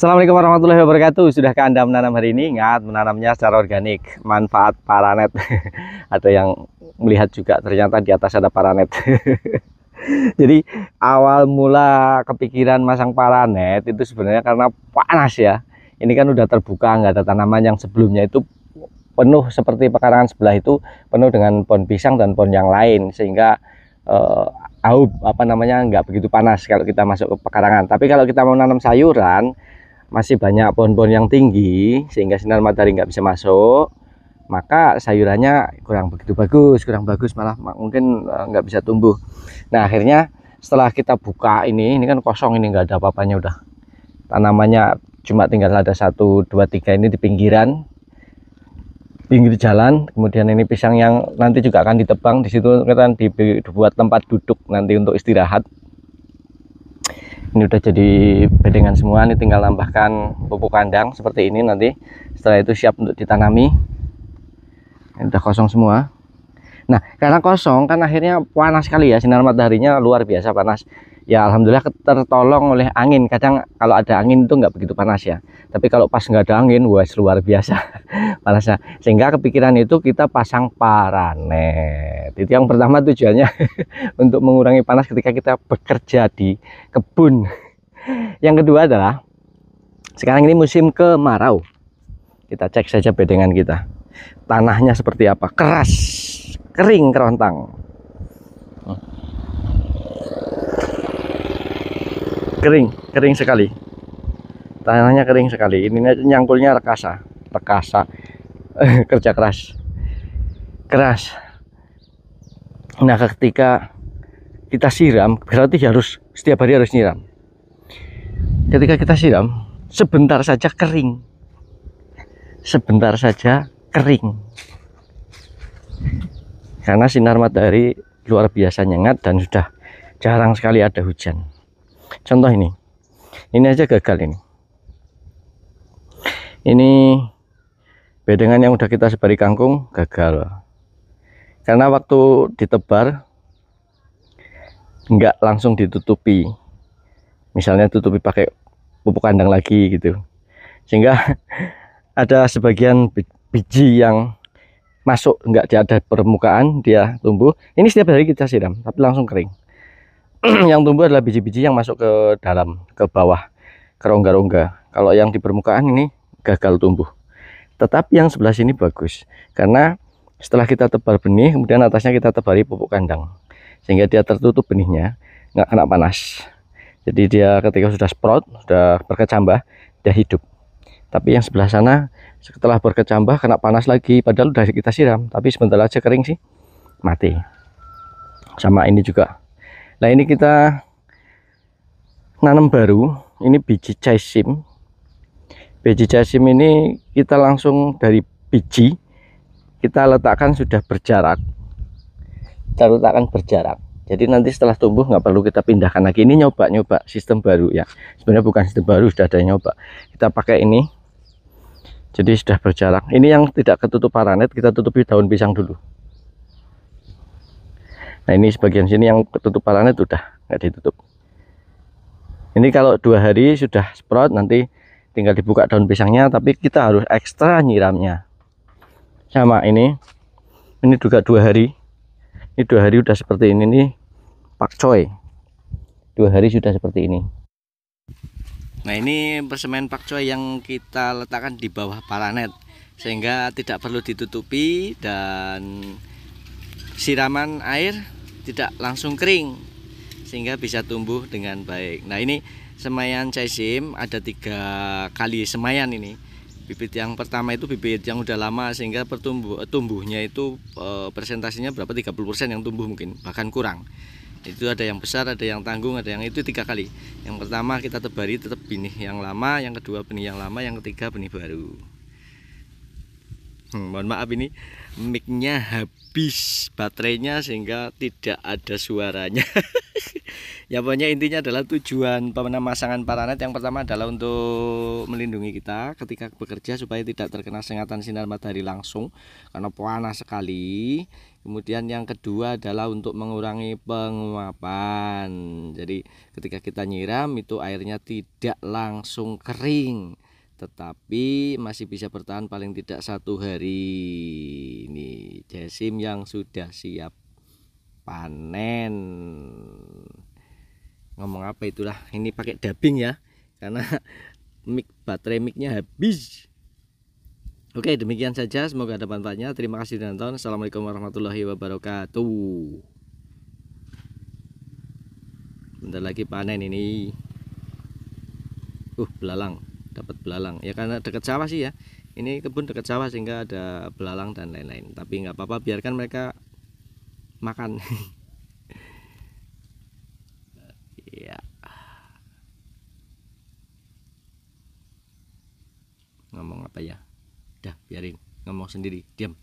Assalamualaikum warahmatullahi wabarakatuh. Sudahkah Anda menanam hari ini? Ingat, menanamnya secara organik. Manfaat paranet. Ada yang melihat juga ternyata di atas ada paranet. Jadi awal mula kepikiran masang paranet itu sebenarnya karena panas ya. Ini kan udah terbuka, nggak ada tanaman. Yang sebelumnya itu penuh seperti pekarangan sebelah itu penuh dengan pohon pisang dan pohon yang lain, sehingga nggak begitu panas kalau kita masuk ke pekarangan. Tapi kalau kita mau nanam sayuran, masih banyak pohon-pohon yang tinggi sehingga sinar matahari nggak bisa masuk, maka sayurannya kurang kurang bagus, malah mungkin nggak bisa tumbuh. Nah, akhirnya setelah kita buka ini kan kosong, ini nggak ada apa-apanya, udah tanamannya cuma tinggal ada 1, 2, 3 ini di pinggir jalan. Kemudian ini pisang yang nanti juga akan ditebang, di situ kan dibuat tempat duduk nanti untuk istirahat. Ini udah jadi bedengan semua, ini tinggal tambahkan pupuk kandang seperti ini nanti. Setelah itu siap untuk ditanami. Ini udah kosong semua. Nah, karena kosong kan akhirnya panas sekali ya, sinar mataharinya luar biasa panas. Ya alhamdulillah tertolong oleh angin. Kadang kalau ada angin itu nggak begitu panas ya, tapi kalau pas nggak ada angin, wah luar biasa panasnya. Sehingga kepikiran itu kita pasang paranet. Itu yang pertama tujuannya untuk mengurangi panas ketika kita bekerja di kebun. Yang kedua adalah sekarang ini musim kemarau. Kita cek saja bedengan kita, tanahnya seperti apa. Keras, kering, kerontang. Kering sekali, tanahnya kering sekali. Ini nyangkulnya rekasa kerja keras. Nah, ketika kita siram berarti harus setiap hari harus nyiram. Ketika kita siram sebentar saja kering, karena sinar matahari luar biasa nyengat dan sudah jarang sekali ada hujan. Contoh ini aja gagal. Ini bedengan yang udah kita sebari kangkung gagal karena waktu ditebar nggak langsung ditutupi, misalnya tutupi pakai pupuk kandang lagi gitu, sehingga ada sebagian biji yang masuk nggak ada permukaan, dia tumbuh. Ini setiap hari kita siram tapi langsung kering. Yang tumbuh adalah biji-biji yang masuk ke dalam, ke bawah, ke rongga-rongga. Kalau yang di permukaan ini gagal tumbuh. Tetapi yang sebelah sini bagus, karena setelah kita tebar benih, kemudian atasnya kita tebari pupuk kandang, sehingga dia tertutup benihnya, nggak kena panas. Jadi dia ketika sudah sprout, sudah berkecambah, dia hidup. Tapi yang sebelah sana setelah berkecambah kena panas lagi, padahal udah kita siram, tapi sebentar aja kering sih, mati. Sama ini juga. Nah, ini kita nanam baru, ini biji caisim. Biji caisim ini kita langsung dari biji kita letakkan sudah berjarak. Jadi nanti setelah tumbuh nggak perlu kita pindahkan lagi. Ini nyoba sistem baru ya. Sebenarnya bukan sistem baru, sudah ada nyoba. Kita pakai ini. Jadi sudah berjarak. Ini yang tidak ketutup paranet, kita tutupi daun pisang dulu. Nah, ini sebagian sini yang ketutup paranet udah nggak ditutup. Ini kalau 2 hari sudah sprout, nanti tinggal dibuka daun pisangnya, tapi kita harus ekstra nyiramnya. Sama ini juga 2 hari. Ini 2 hari udah seperti ini nih, pakcoy. 2 hari sudah seperti ini. Nah, ini persemen pakcoy yang kita letakkan di bawah paranet, sehingga tidak perlu ditutupi dan siraman air tidak langsung kering, sehingga bisa tumbuh dengan baik. Nah, ini semaian caisim ada 3 kali semaian ini. Bibit yang pertama itu bibit yang udah lama, sehingga tumbuhnya itu presentasinya berapa, 30% yang tumbuh, mungkin bahkan kurang. Itu ada yang besar, ada yang tanggung, ada yang itu 3 kali. Yang pertama kita tebari tetap benih yang lama, yang kedua benih yang lama, yang ketiga benih baru. Mohon maaf ini mic-nya habis baterainya sehingga tidak ada suaranya. Ya pokoknya intinya adalah tujuan pemasangan paranet yang pertama adalah untuk melindungi kita ketika bekerja supaya tidak terkena sengatan sinar matahari langsung karena panas sekali. Kemudian yang kedua adalah untuk mengurangi penguapan. Jadi ketika kita nyiram itu airnya tidak langsung kering, tetapi masih bisa bertahan paling tidak 1 hari. Ini jasim yang sudah siap panen. Ngomong apa itulah, ini pakai dubbing ya karena baterai micnya habis. Oke, demikian saja, semoga ada manfaatnya. Terima kasih sudah nonton. Assalamualaikum warahmatullahi wabarakatuh. Bentar lagi panen ini. Belalang, dapat belalang ya karena dekat sawah sih ya, ini kebun dekat sawah sehingga ada belalang dan lain-lain, tapi nggak apa-apa, biarkan mereka makan. Ya, ngomong apa ya, udah biarin ngomong sendiri, diam.